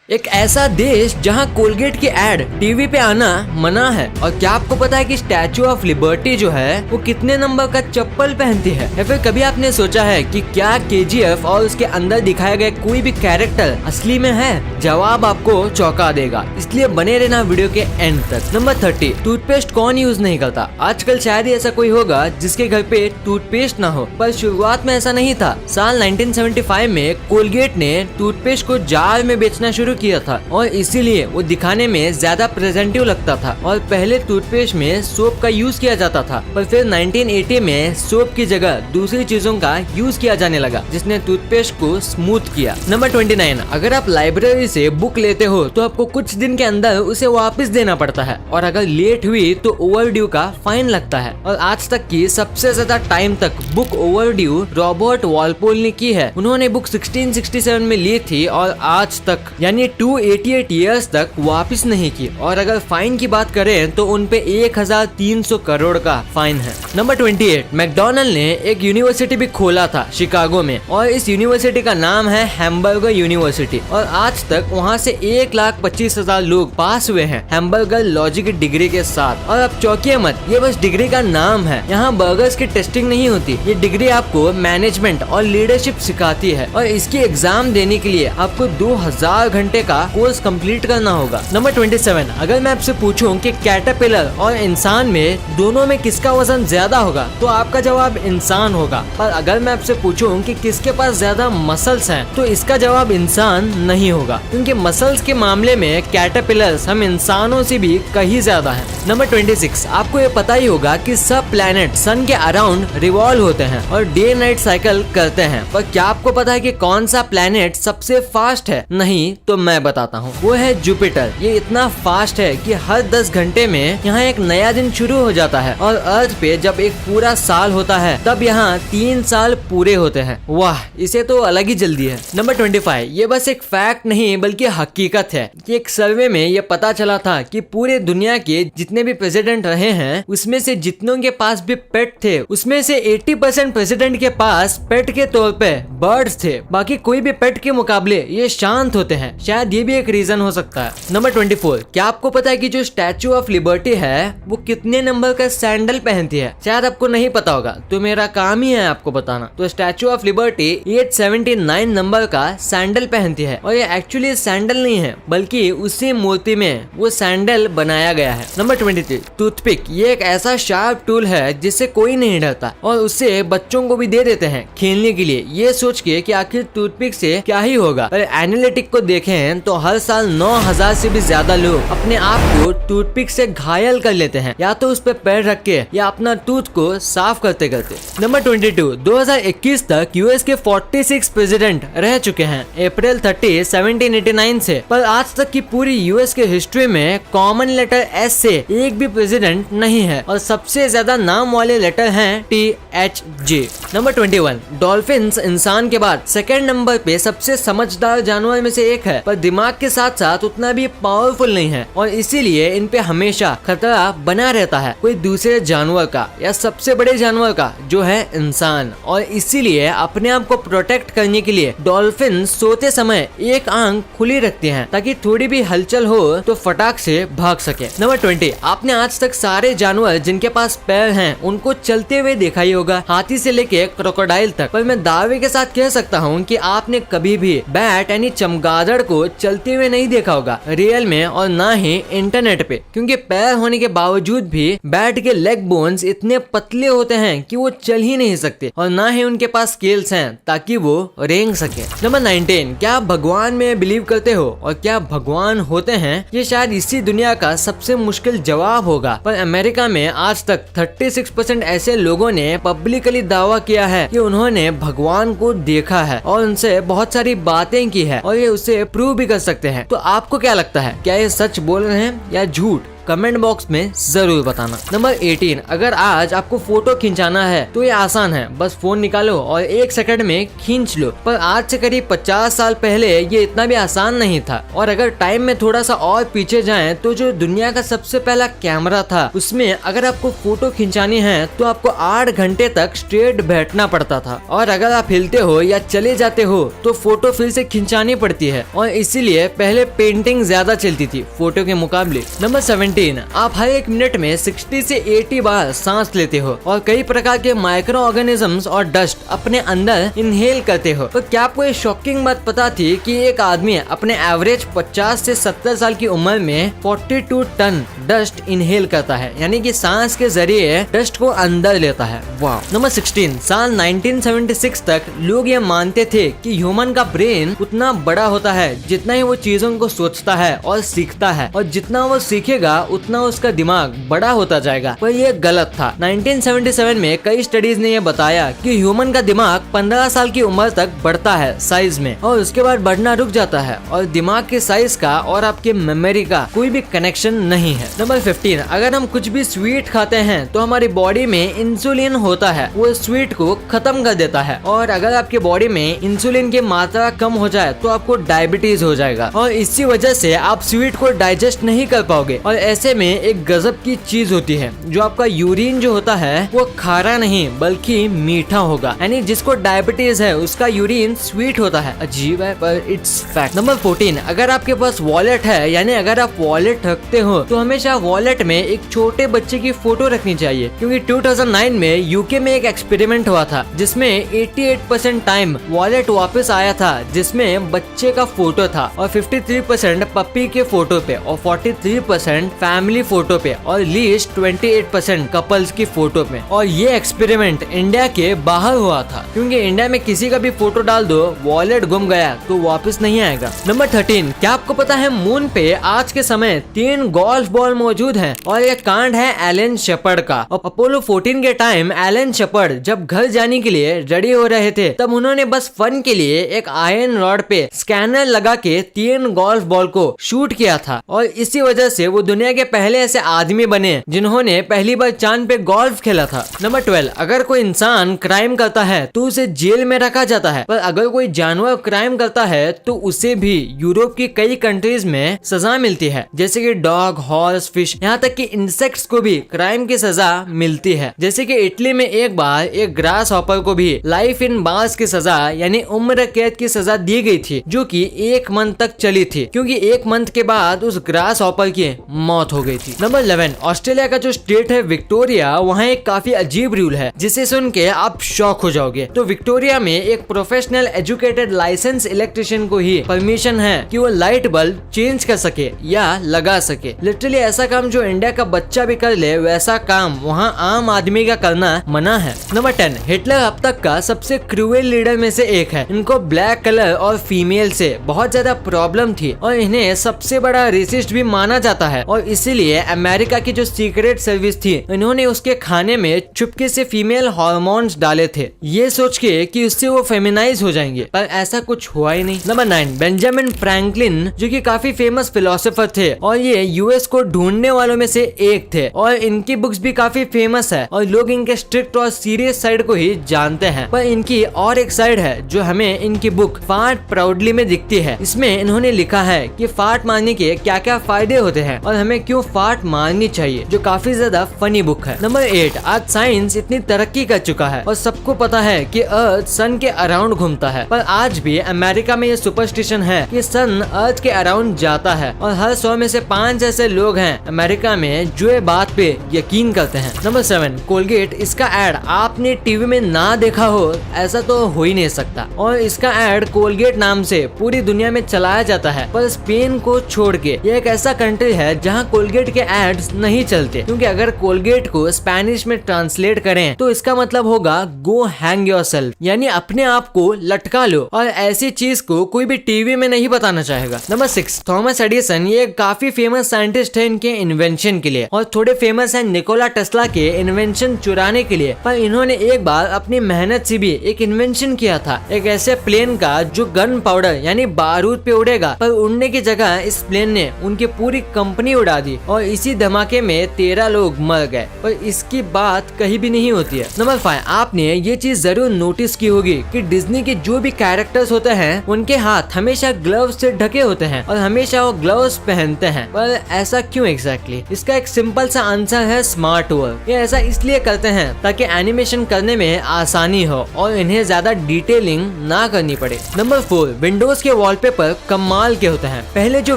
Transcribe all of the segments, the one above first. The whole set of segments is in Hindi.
एक ऐसा देश जहां कोलगेट की एड टीवी पे आना मना है। और क्या आपको पता है कि स्टैचू ऑफ लिबर्टी जो है वो कितने नंबर का चप्पल पहनती है? या फिर कभी आपने सोचा है कि क्या केजीएफ और उसके अंदर दिखाए गए कोई भी कैरेक्टर असली में है? जवाब आपको चौंका देगा, इसलिए बने रहना वीडियो के एंड तक। नंबर 30, टूथपेस्ट कौन यूज नहीं करता? आजकल शायद ही ऐसा कोई होगा जिसके घर पे टूथपेस्ट ना हो, पर शुरुआत में ऐसा नहीं था। साल 1975 में कोलगेट ने टूथपेस्ट को जार में बेचना शुरू किया था और इसीलिए वो दिखाने में ज्यादा प्रेजेंटिव लगता था। और पहले टूथपेस्ट में सोप का यूज किया जाता था, पर फिर 1980 में सोप की जगह दूसरी चीजों का यूज किया जाने लगा, जिसने टूथपेस्ट को स्मूथ किया। नंबर 29, अगर आप लाइब्रेरी से बुक लेते हो तो आपको कुछ दिन के अंदर उसे वापस देना पड़ता है, और अगर लेट हुई तो ओवरड्यू का फाइन लगता है। और आज तक की सबसे ज्यादा टाइम तक बुक ओवरड्यू रॉबर्ट वॉलपोल ने की है। उन्होंने बुक 1667 में ली थी और आज तक यानी 288 ईयर्स तक वापस नहीं की। और अगर फाइन की बात करें तो उनपे 1300 करोड़ का फाइन है। नंबर 28, मैकडॉनल्ड ने एक यूनिवर्सिटी भी खोला था शिकागो में, और इस यूनिवर्सिटी का नाम है हैम्बर्गर यूनिवर्सिटी। और आज तक वहाँ से 1,25,000 लोग पास हुए हैं हैम्बर्गर लॉजिक की डिग्री के साथ। और अब चौंकिए मत, ये बस डिग्री का नाम है। यहाँ बर्गर्स की टेस्टिंग नहीं होती। ये डिग्री आपको मैनेजमेंट और लीडरशिप सिखाती है, और इसकी एग्जाम देने के लिए आपको 2000 घंटे का कोर्स कंप्लीट करना होगा। नंबर 27, अगर मैं आपसे पूछूं कि कैटरपिलर और इंसान में दोनों में किसका वजन ज्यादा होगा तो आपका जवाब इंसान होगा। पर अगर मैं आपसे पूछूं कि किसके पास ज्यादा मसल्स हैं तो इसका जवाब इंसान नहीं होगा, क्योंकि मसल्स के मामले में कैटरपिलर्स हम इंसानों से भी कहीं ज्यादा हैं। नंबर 26, आपको ये पता ही होगा कि सब प्लैनेट सन के अराउंड रिवॉल्व होते हैं और डे नाइट साइकिल करते हैं, पर क्या आपको पता है कि कौन सा प्लैनेट सबसे फास्ट है? नहीं तो मैं बताता हूँ, वो है जुपिटर। ये इतना फास्ट है कि हर 10 घंटे में यहाँ एक नया दिन शुरू हो जाता है, और अर्थ पे जब एक पूरा साल होता है तब यहाँ 3 साल पूरे होते हैं। वाह, इसे तो अलग ही जल्दी है। नंबर 25, ये बस एक फैक्ट नहीं बल्कि हकीकत है कि एक सर्वे में ये पता चला था कि पूरे दुनिया के जितने भी प्रेसिडेंट रहे हैं उसमें से जितनों के पास भी पेट थे उसमें से 80% प्रेसिडेंट के पास पेट के तौर पे बर्ड्स थे। बाकी कोई भी पेट के मुकाबले ये शांत होते हैं। शायद ये भी एक रीजन हो सकता है। नंबर 24, क्या आपको पता है कि जो स्टैचू ऑफ लिबर्टी है वो कितने नंबर का सैंडल पहनती है? शायद आपको नहीं पता होगा, तो मेरा काम ही है आपको बताना। तो स्टैचू ऑफ लिबर्टी 879 नंबर का सैंडल पहनती है, और ये एक्चुअली सैंडल नहीं है बल्कि उसी मूर्ति में वो सैंडल बनाया गया है। Number 23, toothpick. ये एक ऐसा शार्प टूल है जिससे कोई नहीं डरता, और उससे बच्चों को भी दे देते हैं खेलने के लिए, ये सोच के कि आखिर टूथपिक से क्या ही होगा। पर एनालिटिक को देखें तो हर साल 9000 से भी ज्यादा लोग अपने आप को टूथपिक से घायल कर लेते हैं, या तो उस पर पैर रख के या अपना टूथ को साफ करते करते। नंबर 22, 2021 तक यूएस के 46 प्रेसिडेंट रह चुके हैं, अप्रैल 30, 1789 से। पर आज तक की पूरी यूएस के हिस्ट्री में कॉमन लेटर एस से एक भी प्रेसिडेंट नहीं है, और सबसे ज्यादा नाम वाले लेटर हैं THJ। नंबर 21, डॉल्फिन्स इंसान के बाद सेकंड नंबर पे सबसे समझदार जानवर में से एक है, पर दिमाग के साथ साथ उतना भी पावरफुल नहीं है, और इसीलिए इन पे हमेशा खतरा बना रहता है कोई दूसरे जानवर का या सबसे बड़े जानवर का जो है इंसान। और इसीलिए अपने आप को प्रोटेक्ट करने के लिए डॉल्फिन सोते समय एक आंख खुली रखती हैं ताकि थोड़ी भी हलचल हो तो फटाक से भाग सके। नंबर 20, आपने आज तक सारे जानवर जिनके पास पैर हैं उनको चलते हुए देखा ही होगा, हाथी से लेके क्रोकोडाइल तक। पर मैं दावे के साथ कह सकता हूँ कि आपने कभी भी बैट यानी चमगादड़ को चलते हुए नहीं देखा होगा रियल में, और ना ही इंटरनेट पे, क्योंकि पैर होने के बावजूद भी बैट के लेग बोन्स इतने पतले होते हैं कि वो चल ही नहीं सकते, और ना ही उनके पास स्केल्स हैं ताकि वो रेंग सके। नंबर 19, क्या आप भगवान में बिलीव करते हो और क्या भगवान होते हैं? ये शायद इसी दुनिया का सबसे मुश्किल जवाब होगा, पर अमेरिका में आज तक 36% ऐसे लोगों ने पब्लिकली दावा किया है कि उन्होंने भगवान को देखा है और उनसे बहुत सारी बातें की है, और ये उसे प्रूव भी कर सकते हैं। तो आपको क्या लगता है, क्या ये सच बोल रहे हैं या झूठ? कमेंट बॉक्स में जरूर बताना। नंबर 18, अगर आज आपको फोटो खिंचाना है तो ये आसान है, बस फोन निकालो और 1 सेकंड में खींच लो। पर आज से करीब 50 साल पहले ये इतना भी आसान नहीं था। और अगर टाइम में थोड़ा सा और पीछे जाएं तो जो दुनिया का सबसे पहला कैमरा था उसमें अगर आपको फोटो खिंचानी है तो आपको 8 घंटे तक स्ट्रेट बैठना पड़ता था, और अगर आप हिलते हो या चले जाते हो तो फोटो फिर से खिंचानी पड़ती है, और इसीलिए पहले पेंटिंग ज्यादा चलती थी फोटो के मुकाबले। नंबर 17, आप हर 1 मिनट में 60 से 80 बार सांस लेते हो और कई प्रकार के माइक्रो ऑर्गेनिजम्स और डस्ट अपने अंदर इनहेल करते हो। तो क्या आपको ये शॉकिंग बात पता थी कि एक आदमी अपने एवरेज 50 से 70 साल की उम्र में 42 टन डस्ट इनहेल करता है, यानी कि सांस के जरिए डस्ट को अंदर लेता है। वाह। नंबर 16, साल 1976 तक लोग ये मानते थे कि ह्यूमन का ब्रेन उतना बड़ा होता है जितना ही वो चीजों को सोचता है और सीखता है, और जितना वो सीखेगा उतना उसका दिमाग बड़ा होता जाएगा। पर ये गलत था। 1977 में कई स्टडीज ने ये बताया कि ह्यूमन का दिमाग 15 साल की उम्र तक बढ़ता है साइज में, और उसके बाद बढ़ना रुक जाता है, और दिमाग के साइज का और आपके मेमोरी का कोई भी कनेक्शन नहीं है। नंबर 15, अगर हम कुछ भी स्वीट खाते हैं तो हमारी बॉडी में इंसुलिन होता है, वो स्वीट को खत्म कर देता है, और अगर आपके बॉडी में इंसुलिन की मात्रा कम हो जाए तो आपको डायबिटीज हो जाएगा, और इसी वजह से आप स्वीट को डाइजेस्ट नहीं कर पाओगे। और ऐसे में एक गजब की चीज होती है, जो आपका यूरिन जो होता है वो खारा नहीं बल्कि मीठा होगा, यानी जिसको डायबिटीज है उसका यूरिन स्वीट होता है। अजीब है पर इट्स फैक्ट। नंबर 14, अगर आपके पास वॉलेट है, यानी अगर आप वॉलेट रखते हो तो हमेशा वॉलेट में एक छोटे बच्चे की फोटो रखनी चाहिए, क्योंकि 2009 में यूके में एक एक्सपेरिमेंट हुआ था जिसमें 88% टाइम वॉलेट वापस आया था जिसमें बच्चे का फोटो था, और 53% पप्पी के फोटो पे, और 43% फैमिली फोटो पे, और लीस्ट 28% कपल्स की फोटो पे। और ये एक्सपेरिमेंट इंडिया के बाहर हुआ था, क्योंकि इंडिया में किसी का भी फोटो डाल दो, वॉलेट गुम गया तो वापस नहीं आएगा। नंबर 13, क्या आपको पता है मून पे आज के समय 3 गोल्फ बॉल मौजूद हैं, और ये कांड है एलन शेपर्ड का। और अपोलो 14 के टाइम एलन शेपर्ड जब घर जाने के लिए रेडी हो रहे थे तब उन्होंने बस फन के लिए एक आयरन रॉड पे स्कैनर लगा के 3 गोल्फ बॉल को शूट किया था, और इसी वजह से वो दुनिया के पहले ऐसे आदमी बने जिन्होंने पहली बार चांद पे गोल्फ खेला था। नंबर 12, अगर कोई इंसान क्राइम करता है तो उसे जेल में रखा जाता है, पर अगर कोई जानवर क्राइम करता है तो उसे भी यूरोप की कई कंट्रीज में सजा मिलती है, जैसे कि डॉग, हॉर्स, फिश, यहाँ तक कि इंसेक्ट्स को भी क्राइम की सजा मिलती है। जैसे कि इटली में एक बार एक ग्रास हॉपर को भी लाइफ इन बार्स की सजा यानी उम्र कैद की सजा दी गई थी, जो कि 1 मंथ तक चली थी, क्योंकि 1 मंथ के बाद उस ग्रास हॉपर की मौत हो गई थी। नंबर 11, ऑस्ट्रेलिया का जो स्टेट है विक्टोरिया, वहाँ एक काफी अजीब रूल है जिसे सुन के आप शॉक हो जाओगे। तो विक्टोरिया में एक प्रोफेशनल एजुकेटेड लाइसेंस इलेक्ट्रिशियन को ही परमिशन है कि वो लाइट बल्ब चेंज कर सके या लगा सके। लिटरली ऐसा काम जो इंडिया का बच्चा भी कर ले वैसा काम वहाँ आम आदमी का करना मना है। नंबर 10, हिटलर अब तक का सबसे क्रूएल लीडर में से एक है। इनको ब्लैक कलर और फीमेल से बहुत ज्यादा प्रॉब्लम थी, और इन्हें सबसे बड़ा रेसिस्ट भी माना जाता है, और इसीलिए अमेरिका की जो सीक्रेट सर्विस थी इन्होंने उसके खाने में चुपके से फीमेल हार्मोन्स डाले थे, ये सोच के कि उससे वो फेमिनाइज हो जाएंगे, पर ऐसा कुछ हुआ ही नहीं। नंबर 9, बेंजामिन फ्रैंकलिन जो कि काफी फेमस फिलोसोफर थे, और ये यूएस को ढूंढने वालों में से एक थे, और इनकी बुक्स भी काफी फेमस है, और लोग इनके स्ट्रिक्ट और सीरियस साइड को ही जानते हैं। पर इनकी और एक साइड है जो हमें इनकी बुक फार्ट प्राउडली में दिखती है। इसमें इन्होंने लिखा है कि फार्ट मारने के क्या क्या फायदे होते हैं और हमें क्यों फार्ट मारनी चाहिए, जो काफी ज्यादा फनी बुक है। नंबर 8, आज साइंस इतनी तरक्की कर चुका है और सबको पता है कि अर्थ सन के अराउंड घूमता है, पर आज भी अमेरिका में ये सुपरस्टिशन है कि सन अर्थ के अराउंड जाता है, और हर 100 में से 5 ऐसे लोग हैं अमेरिका में जो ये बात पे यकीन करते हैं। नंबर 7, कोलगेट, इसका एड आपने टीवी में ना देखा हो ऐसा तो हो ही नहीं सकता, और इसका एड कोलगेट नाम से पूरी दुनिया में चलाया जाता है, पर स्पेन को छोड़ के ये एक ऐसा कंट्री है जहाँ कोलगेट के एड्स नहीं चलते, क्योंकि अगर कोलगेट को स्पेनिश में ट्रांसलेट करें तो इसका मतलब होगा गो हैंग योरसेल्फ, यानी अपने आप को लटका लो, और ऐसी चीज को कोई भी टीवी में नहीं बताना चाहेगा। नंबर 6, थॉमस एडिसन, ये काफी फेमस साइंटिस्ट है इनके इन्वेंशन के लिए, और थोड़े फेमस है निकोला टेस्ला के इन्वेंशन चुराने के लिए, पर इन्होंने एक बार अपनी मेहनत से भी एक इन्वेंशन किया था, एक ऐसे प्लेन का जो गन पाउडर यानी बारूद पे उड़ेगा, पर उड़ने की जगह इस प्लेन ने उनकी पूरी कंपनी उड़ा उड़ा दी और इसी धमाके में 13 लोग मर गए और इसकी बात कहीं भी नहीं होती है। नंबर 5, आपने ये चीज जरूर नोटिस की होगी कि डिज्नी के जो भी कैरेक्टर्स होते हैं उनके हाथ हमेशा ग्लव्स से ढके होते हैं और हमेशा वो ग्लव्स पहनते हैं। पर ऐसा क्यों एग्जैक्टली? इसका एक सिंपल सा आंसर है स्मार्ट वर्क। ये ऐसा इसलिए करते हैं ताकि एनिमेशन करने में आसानी हो और इन्हें ज्यादा डिटेलिंग ना करनी पड़े। नंबर 4, विंडोज के वॉलपेपर कमाल के होते हैं। पहले जो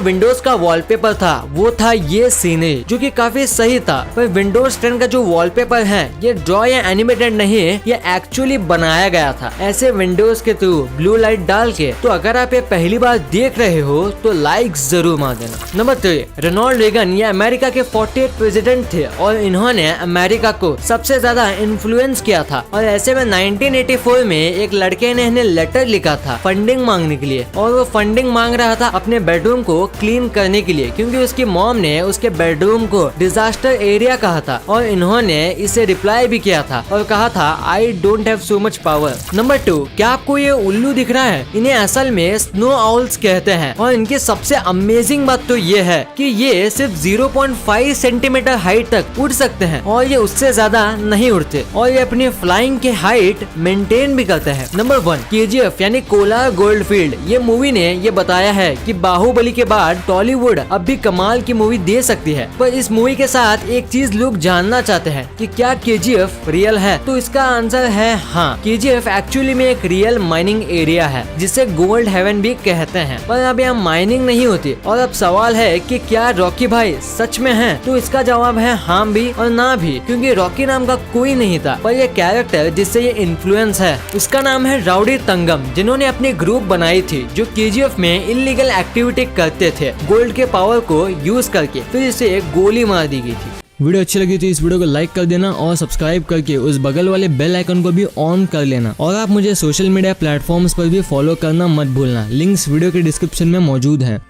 विंडोज का वॉलपेपर था वो था ये सीनरी, जो कि काफी सही था। पर विंडोज 10 का जो वॉलपेपर है ये ड्रॉ या एनिमेटेड नहीं है, ये एक्चुअली बनाया गया था ऐसे विंडोज के थ्रू ब्लू लाइट डाल के। तो अगर आप ये पहली बार देख रहे हो तो लाइक जरूर मार देना। नंबर 3, रोनाल्ड रेगन ये अमेरिका के 48 प्रेसिडेंट थे और इन्होंने अमेरिका को सबसे ज्यादा इन्फ्लुएंस किया था। और ऐसे में 1984 में एक लड़के ने इन्हें लेटर लिखा था फंडिंग मांगने के लिए, और वो फंडिंग मांग रहा था अपने बेडरूम को क्लीन करने के लिए, क्योंकि उसकी मॉम ने उसके बेडरूम को डिजास्टर एरिया कहा था। और इन्होंने इसे रिप्लाई भी किया था और कहा था I don't have so much power. Number 2, क्या आपको ये उल्लू दिख रहा है? इन्हें असल में स्नो आउल्स कहते हैं और इनकी सबसे अमेजिंग बात तो ये है कि ये सिर्फ 0.5 सेंटीमीटर हाइट तक उड़ सकते हैं और ये उससे ज्यादा नहीं उड़ते और ये अपनी फ्लाइंग के हाइट मेंटेन भी करते हैं। नंबर 1, KGF यानी कोलार गोल्डफील्ड। ये मूवी ने ये बताया है कि बाहुबली के बाद टॉलीवुड अब भी कमाल की मूवी दे सकती है। पर इस मूवी के साथ एक चीज लोग जानना चाहते हैं कि क्या KGF रियल है? तो इसका आंसर है हाँ। KGF एक्चुअली में एक रियल माइनिंग एरिया है जिसे गोल्ड हेवन भी कहते हैं, पर अब यहाँ माइनिंग नहीं होती। और अब सवाल है कि क्या रॉकी भाई सच में है? तो इसका जवाब है हाँ भी और ना भी, क्योंकि रॉकी नाम का कोई नहीं था। पर ये कैरेक्टर जिससे ये इन्फ्लुएंस है उसका नाम है राउडी तंगम, जिन्होंने अपनी ग्रुप बनाई थी जो KGF में इलीगल एक्टिविटी करते थे गोल्ड के पावर को यूज करके। फिर इसे गोली मार दी गई थी। वीडियो अच्छी लगी तो इस वीडियो को लाइक कर देना और सब्सक्राइब करके उस बगल वाले बेल आइकन को भी ऑन कर लेना। और आप मुझे सोशल मीडिया प्लेटफॉर्म्स पर भी फॉलो करना मत भूलना। लिंक्स वीडियो के डिस्क्रिप्शन में मौजूद हैं।